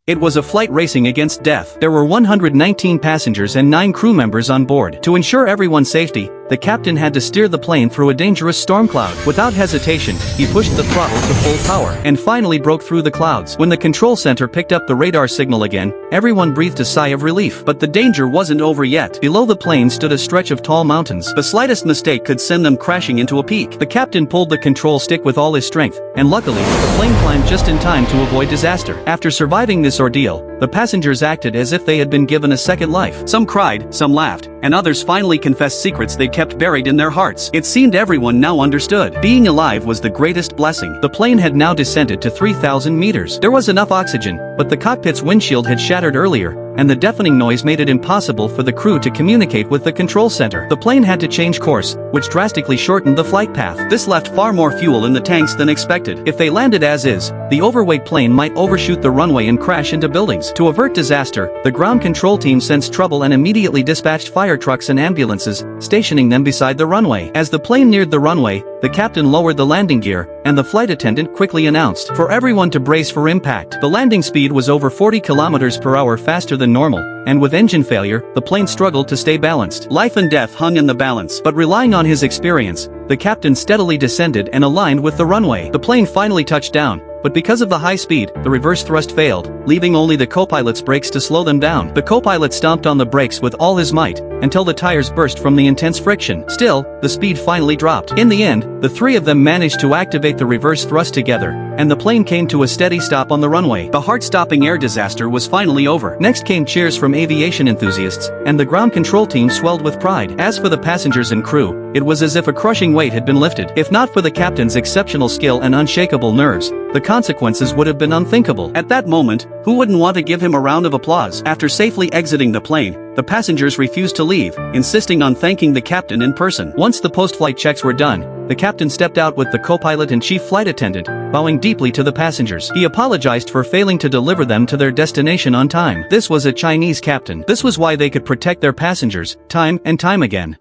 It was a flight racing against death. There were 119 passengers and 9 crew members on board. To ensure everyone's safety, the captain had to steer the plane through a dangerous storm cloud. Without hesitation, he pushed the throttle to full power and finally broke through the clouds. When the control center picked up the radar signal again, everyone breathed a sigh of relief. But the danger wasn't over yet. Below the plane stood a stretch of tall mountains. The slightest mistake could send them crashing into a peak. The captain pulled the control stick with all his strength, and luckily, the plane climbed just in time to avoid disaster. After surviving this ordeal, the passengers acted as if they had been given a second life. Some cried, some laughed, and others finally confessed secrets they kept buried in their hearts. It seemed everyone now understood. Being alive was the greatest blessing. The plane had now descended to 3,000 meters. There was enough oxygen, but the cockpit's windshield had shattered earlier, and the deafening noise made it impossible for the crew to communicate with the control center. The plane had to change course, which drastically shortened the flight path. This left far more fuel in the tanks than expected. If they landed as is, the overweight plane might overshoot the runway and crash into buildings. To avert disaster, the ground control team sensed trouble and immediately dispatched fire trucks and ambulances, stationing them beside the runway. As the plane neared the runway, the captain lowered the landing gear, and the flight attendant quickly announced for everyone to brace for impact. The landing speed was over 40 kilometers per hour faster than normal, and with engine failure, the plane struggled to stay balanced. Life and death hung in the balance, but relying on his experience, the captain steadily descended and aligned with the runway. The plane finally touched down, but because of the high speed, the reverse thrust failed, leaving only the co-pilot's brakes to slow them down. The co-pilot stomped on the brakes with all his might, until the tires burst from the intense friction. Still, the speed finally dropped. In the end, the three of them managed to activate the reverse thrust together, and the plane came to a steady stop on the runway. The heart-stopping air disaster was finally over. Next came cheers from aviation enthusiasts, and the ground control team swelled with pride. As for the passengers and crew, it was as if a crushing weight had been lifted. If not for the captain's exceptional skill and unshakable nerves, the consequences would have been unthinkable. At that moment, who wouldn't want to give him a round of applause? After safely exiting the plane, the passengers refused to leave, insisting on thanking the captain in person. Once the post-flight checks were done, the captain stepped out with the co-pilot and chief flight attendant, bowing deeply to the passengers. He apologized for failing to deliver them to their destination on time. This was a Chinese captain. This was why they could protect their passengers, time and time again.